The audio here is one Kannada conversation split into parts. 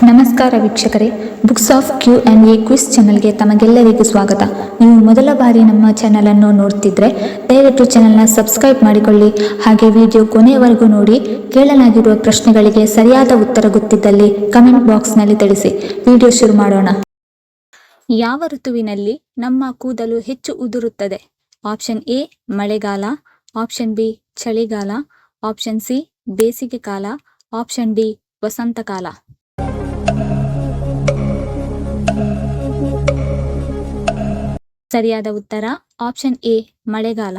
ನಮಸ್ಕಾರ ವೀಕ್ಷಕರೇ, ಬುಕ್ಸ್ ಆಫ್ Q&A ಕ್ವಿಸ್ ಚಾನಲ್ಗೆ ತಮಗೆಲ್ಲರಿಗೂ ಸ್ವಾಗತ. ನೀವು ಮೊದಲ ಬಾರಿ ನಮ್ಮ ಚಾನಲನ್ನು ನೋಡ್ತಿದ್ರೆ ದಯವಿಟ್ಟು ಚಾನಲ್ನ ಸಬ್ಸ್ಕ್ರೈಬ್ ಮಾಡಿಕೊಳ್ಳಿ. ಹಾಗೆ ವಿಡಿಯೋ ಕೊನೆಯವರೆಗೂ ನೋಡಿ. ಕೇಳಲಾಗಿರುವ ಪ್ರಶ್ನೆಗಳಿಗೆ ಸರಿಯಾದ ಉತ್ತರ ಗೊತ್ತಿದ್ದಲ್ಲಿ ಕಮೆಂಟ್ ಬಾಕ್ಸ್ನಲ್ಲಿ ತಿಳಿಸಿ. ವಿಡಿಯೋ ಶುರು ಮಾಡೋಣ. ಯಾವ ಋತುವಿನಲ್ಲಿ ನಮ್ಮ ಕೂದಲು ಹೆಚ್ಚು ಉದುರುತ್ತದೆ? ಆಪ್ಷನ್ ಎ ಮಳೆಗಾಲ, ಆಪ್ಷನ್ ಬಿ ಚಳಿಗಾಲ, ಆಪ್ಷನ್ ಸಿ ಬೇಸಿಗೆ ಕಾಲ, ಆಪ್ಷನ್ ಡಿ ವಸಂತಕಾಲ. ಸರಿಯಾದ ಉತ್ತರ ಆಪ್ಷನ್ ಎ ಮಳೆಗಾಲ.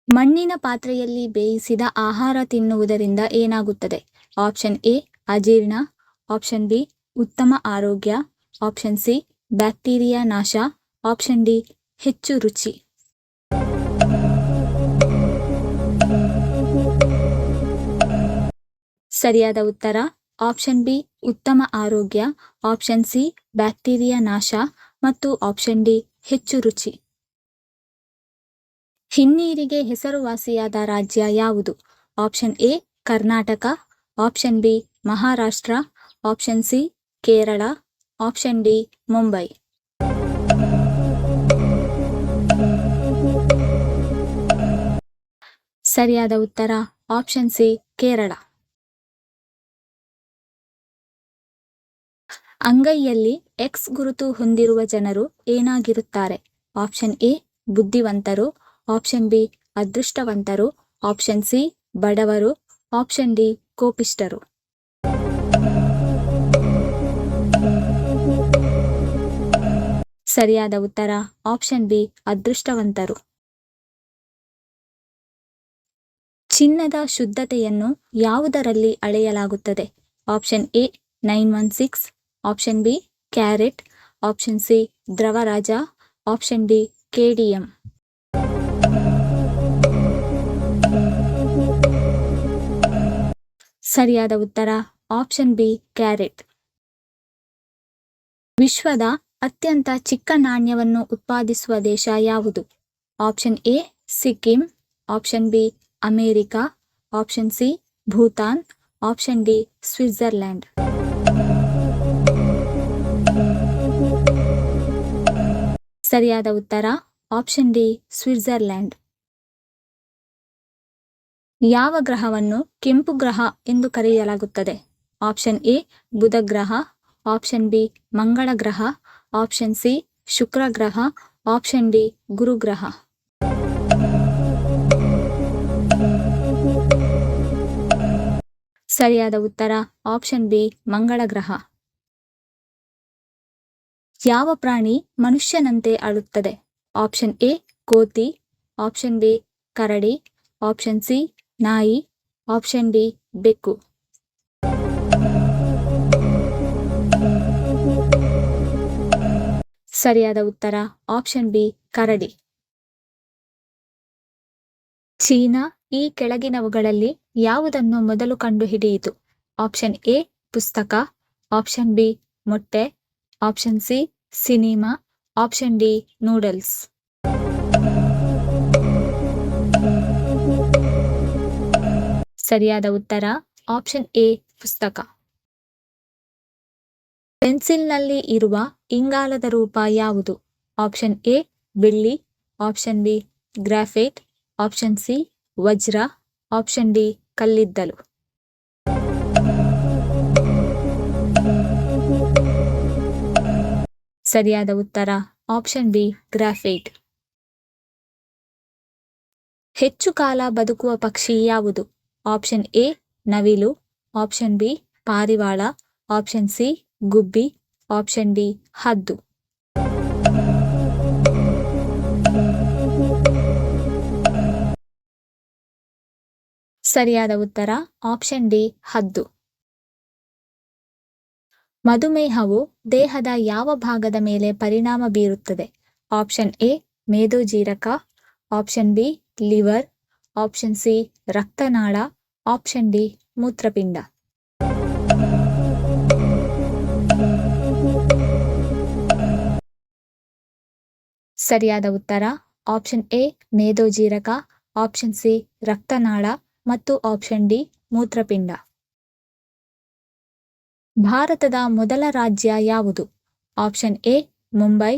ಮಣ್ಣಿನ ಪಾತ್ರೆಯಲ್ಲಿ ಬೇಯಿಸಿದ ಆಹಾರ ತಿನ್ನುವುದರಿಂದ ಏನಾಗುತ್ತದೆ? ಆಪ್ಷನ್ ಎ ಅಜೀರ್ಣ, ಆಪ್ಷನ್ ಬಿ ಉತ್ತಮ ಆರೋಗ್ಯ, ಆಪ್ಷನ್ ಸಿ ಬ್ಯಾಕ್ಟೀರಿಯಾ ನಾಶ, ಆಪ್ಷನ್ ಡಿ ಹೆಚ್ಚು ರುಚಿ. ಸರಿಯಾದ ಉತ್ತರ ಆಪ್ಷನ್ ಬಿ ಉತ್ತಮ ಆರೋಗ್ಯ, ಆಪ್ಷನ್ ಸಿ ಬ್ಯಾಕ್ಟೀರಿಯಾ ನಾಶ ಮತ್ತು ಆಪ್ಷನ್ ಡಿ ಹೆಚ್ಚು ರುಚಿ. ಹಿನ್ನೀರಿಗೆ ಹೆಸರುವಾಸಿಯಾದ ರಾಜ್ಯ ಯಾವುದು? Option A Karnataka, option B Maharashtra, option C Kerala, option D Mumbai. ಸರಿಯಾದ ಉತ್ತರ ಆಪ್ಷನ್ ಸಿ ಕೇರಳ. ಅಂಗೈಯಲ್ಲಿ ಎಕ್ಸ್ ಗುರುತು ಹೊಂದಿರುವ ಜನರು ಏನಾಗಿರುತ್ತಾರೆ? ಆಪ್ಷನ್ ಎ ಬುದ್ಧಿವಂತರು, ಆಪ್ಷನ್ ಬಿ ಅದೃಷ್ಟವಂತರು, ಆಪ್ಷನ್ ಸಿ ಬಡವರು, ಆಪ್ಷನ್ ಡಿ ಕೋಪಿಷ್ಠರು. ಸರಿಯಾದ ಉತ್ತರ ಆಪ್ಷನ್ ಬಿ ಅದೃಷ್ಟವಂತರು. ಚಿನ್ನದ ಶುದ್ಧತೆಯನ್ನು ಯಾವುದರಲ್ಲಿ ಅಳೆಯಲಾಗುತ್ತದೆ? Option A 916, option B carat, option C ದ್ರವರಾಜ, ಆಪ್ಷನ್ ಡಿ KDM. ಸರಿಯಾದ ಉತ್ತರ ಆಪ್ಷನ್ ಬಿ ಕ್ಯಾರೆಟ್. ವಿಶ್ವದ ಅತ್ಯಂತ ಚಿಕ್ಕ ನಾಣ್ಯವನ್ನು ಉತ್ಪಾದಿಸುವ ದೇಶ ಯಾವುದು? Option A Sikkim, option B America, option C Bhutan, option D Switzerland. ಸರಿಯಾದ ಉತ್ತರ ಆಪ್ಷನ್ ಡಿ ಸ್ವಿಟ್ಜರ್ಲ್ಯಾಂಡ್. ಯಾವ ಗ್ರಹವನ್ನು ಕೆಂಪು ಗ್ರಹ ಎಂದು ಕರೆಯಲಾಗುತ್ತದೆ? ಆಪ್ಷನ್ ಎ ಬುಧ ಗ್ರಹ, ಆಪ್ಷನ್ ಬಿ ಮಂಗಳ ಗ್ರಹ, ಆಪ್ಷನ್ ಸಿ ಶುಕ್ರ ಗ್ರಹ, ಆಪ್ಷನ್ ಡಿ ಗುರು ಗ್ರಹ. ಸರಿಯಾದ ಉತ್ತರ ಆಪ್ಷನ್ ಬಿ ಮಂಗಳ ಗ್ರಹ. ಯಾವ ಪ್ರಾಣಿ ಮನುಷ್ಯನಂತೆ ಅಳುತ್ತದೆ? ಆಪ್ಷನ್ ಎ ಕೋತಿ, ಆಪ್ಷನ್ ಬಿ ಕರಡಿ, ಆಪ್ಷನ್ ಸಿ ನಾಯಿ, ಆಪ್ಷನ್ ಡಿ ಬೆಕ್ಕು. ಸರಿಯಾದ ಉತ್ತರ ಆಪ್ಷನ್ ಬಿ ಕರಡಿ. ಚೀನಾ ಈ ಕೆಳಗಿನವುಗಳಲ್ಲಿ ಯಾವುದನ್ನು ಮೊದಲು ಕಂಡುಹಿಡಿಯಿತು? ಆಪ್ಷನ್ ಎ ಪುಸ್ತಕ, ಆಪ್ಷನ್ ಬಿ ಮೊಟ್ಟೆ, option C cinema, option D noodles. ಸರಿಯಾದ ಉತ್ತರ ಆಪ್ಷನ್ ಎ ಪುಸ್ತಕ. ಪೆನ್ಸಿಲ್ನಲ್ಲಿ ಇರುವ ಇಂಗಾಲದ ರೂಪ ಯಾವುದು? ಆಪ್ಷನ್ ಎ ಬೆಳ್ಳಿ, option B graphite, option C ವಜ್ರ, ಆಪ್ಷನ್ ಡಿ ಕಲ್ಲಿದ್ದಲು. ಸರಿಯಾದ ಉತ್ತರ ಆಪ್ಷನ್ ಬಿ ಗ್ರಾಫೈಟ್. ಹೆಚ್ಚು ಕಾಲ ಬದುಕುವ ಪಕ್ಷಿ ಯಾವುದು? ಆಪ್ಷನ್ ಎ ನವಿಲು, ಆಪ್ಷನ್ ಬಿ ಪಾರಿವಾಳ, ಆಪ್ಷನ್ ಸಿ ಗುಬ್ಬಿ, ಆಪ್ಷನ್ ಡಿ ಹದ್ದು. ಸರಿಯಾದ ಉತ್ತರ ಆಪ್ಷನ್ ಡಿ ಹದ್ದು. ಮಧುಮೇಹವು ದೇಹದ ಯಾವ ಭಾಗದ ಮೇಲೆ ಪರಿಣಾಮ ಬೀರುತ್ತದೆ? ಆಪ್ಷನ್ ಎ ಮೇದೋಜೀರಕ, option B liver, option C ರಕ್ತನಾಳ, ಆಪ್ಷನ್ ಡಿ ಮೂತ್ರಪಿಂಡ. ಸರಿಯಾದ ಉತ್ತರ ಆಪ್ಷನ್ ಎ ಮೇದೋಜೀರಕ, ಆಪ್ಷನ್ ಸಿ ರಕ್ತನಾಳ ಮತ್ತು ಆಪ್ಷನ್ ಡಿ ಮೂತ್ರಪಿಂಡ. ಭಾರತದ ಮೊದಲ ರಾಜ್ಯ ಯಾವುದು? Option A Mumbai,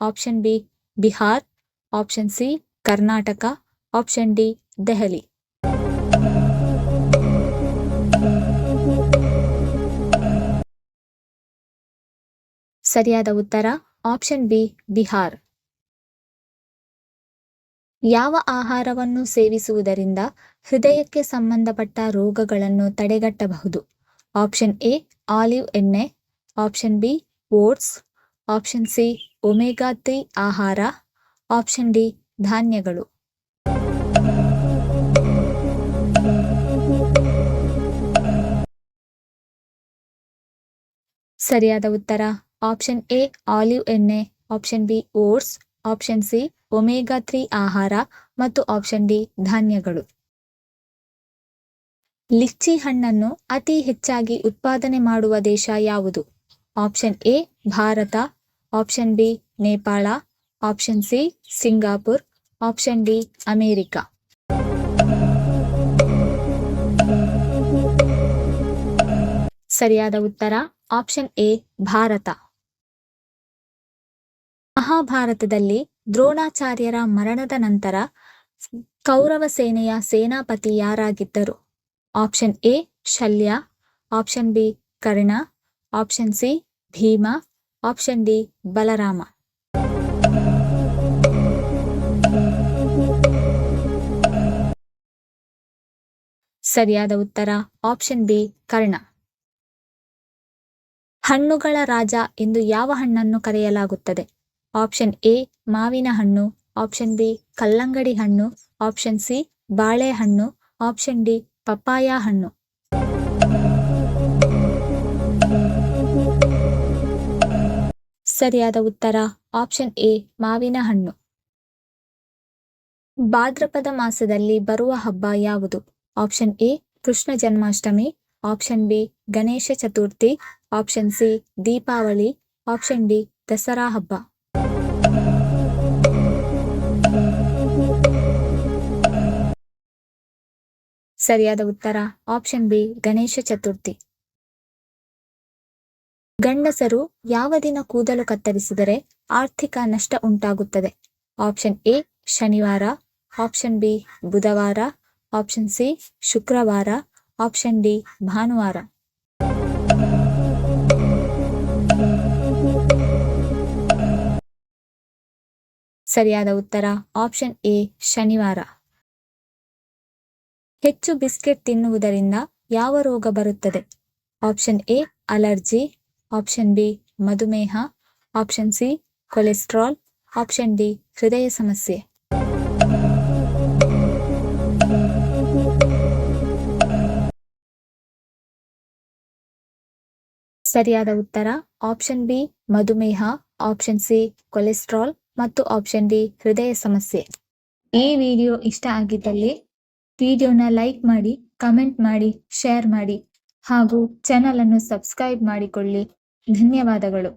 option B Bihar, option C Karnataka, option D Delhi. ಸರಿಯಾದ ಉತ್ತರ ಆಪ್ಷನ್ ಬಿ ಬಿಹಾರ್. ಯಾವ ಆಹಾರವನ್ನು ಸೇವಿಸುವುದರಿಂದ ಹೃದಯಕ್ಕೆ ಸಂಬಂಧಪಟ್ಟ ರೋಗಗಳನ್ನು ತಡೆಗಟ್ಟಬಹುದು? ಆಪ್ಷನ್ ಎ ಆಲಿವ್ ಎಣ್ಣೆ, option B oats, option C omega 3 ಆಹಾರ, ಆಪ್ಷನ್ ಡಿ ಧಾನ್ಯಗಳು. ಸರಿಯಾದ ಉತ್ತರ ಆಪ್ಷನ್ ಎ ಆಲಿವ್ ಎಣ್ಣೆ, option B oats, option C omega 3 ಆಹಾರ ಮತ್ತು ಆಪ್ಷನ್ ಡಿ ಧಾನ್ಯಗಳು. ಲಿಚ್ಚಿ ಹಣ್ಣನ್ನು ಅತಿ ಹೆಚ್ಚಾಗಿ ಉತ್ಪಾದನೆ ಮಾಡುವ ದೇಶ ಯಾವುದು? Option A Bharat, option B Nepal, option C Singapore, option D America. ಸರಿಯಾದ ಉತ್ತರ ಆಪ್ಷನ್ ಎ ಭಾರತ. ಮಹಾಭಾರತದಲ್ಲಿ ದ್ರೋಣಾಚಾರ್ಯರ ಮರಣದ ನಂತರ ಕೌರವ ಸೇನೆಯ ಸೇನಾಪತಿ ಯಾರಾಗಿದ್ದರು? Option A Shalya, option B Karna, option C Bhima, option D Balarama. ಸರಿಯಾದ ಉತ್ತರ ಆಪ್ಷನ್ ಬಿ ಕರ್ಣ. ಹಣ್ಣುಗಳ ರಾಜ ಎಂದು ಯಾವ ಹಣ್ಣನ್ನು ಕರೆಯಲಾಗುತ್ತದೆ? ಆಪ್ಷನ್ ಎ ಮಾವಿನ ಹಣ್ಣು, ಆಪ್ಷನ್ ಬಿ ಕಲ್ಲಂಗಡಿ ಹಣ್ಣು, ಆಪ್ಷನ್ ಸಿ ಬಾಳೆಹಣ್ಣು, ಆಪ್ಷನ್ ಡಿ ಪಪ್ಪಾಯ ಹಣ್ಣು. ಸರಿಯಾದ ಉತ್ತರ ಆಪ್ಷನ್ ಎ ಮಾವಿನ ಹಣ್ಣು. ಭಾದ್ರಪದ ಮಾಸದಲ್ಲಿ ಬರುವ ಹಬ್ಬ ಯಾವುದು? Option A Krishna Janmashtami, option B Ganesha Chaturthi, option C Deepavali, option D Dasara ಹಬ್ಬ. ಸರಿಯಾದ ಉತ್ತರ ಆಪ್ಷನ್ ಬಿ ಗಣೇಶ ಚತುರ್ಥಿ. ಗಂಡಸರು ಯಾವ ದಿನ ಕೂದಲು ಕತ್ತರಿಸಿದರೆ ಆರ್ಥಿಕ ನಷ್ಟ ಉಂಟಾಗುತ್ತದೆ? ಆಪ್ಷನ್ ಎ ಶನಿವಾರ, ಆಪ್ಷನ್ ಬಿ ಬುಧವಾರ, ಆಪ್ಷನ್ ಸಿ ಶುಕ್ರವಾರ, ಆಪ್ಷನ್ ಡಿ ಭಾನುವಾರ. ಸರಿಯಾದ ಉತ್ತರ ಆಪ್ಷನ್ ಎ ಶನಿವಾರ. ಹೆಚ್ಚು ಬಿಸ್ಕೆಟ್ ತಿನ್ನುವುದರಿಂದ ಯಾವ ರೋಗ ಬರುತ್ತದೆ? Option A allergy, option B ಮಧುಮೇಹ, option C cholesterol, option D ಹೃದಯ ಸಮಸ್ಯೆ. ಸರಿಯಾದ ಉತ್ತರ ಆಪ್ಷನ್ ಬಿ ಮಧುಮೇಹ, ಆಪ್ಷನ್ ಸಿ ಕೊಲೆಸ್ಟ್ರಾಲ್ ಮತ್ತು ಆಪ್ಷನ್ ಡಿ ಹೃದಯ ಸಮಸ್ಯೆ. ಈ ವಿಡಿಯೋ ಇಷ್ಟ ಆಗಿದ್ದಲ್ಲಿ ವಿಡಿಯೋನ ಲೈಕ್ ಮಾಡಿ, ಕಮೆಂಟ್ ಮಾಡಿ, ಶೇರ್ ಮಾಡಿ ಹಾಗೂ ಚಾನಲ್ ಅನ್ನು ಸಬ್ಸ್ಕ್ರೈಬ್ ಮಾಡಿಕೊಳ್ಳಿ. ಧನ್ಯವಾದಗಳು.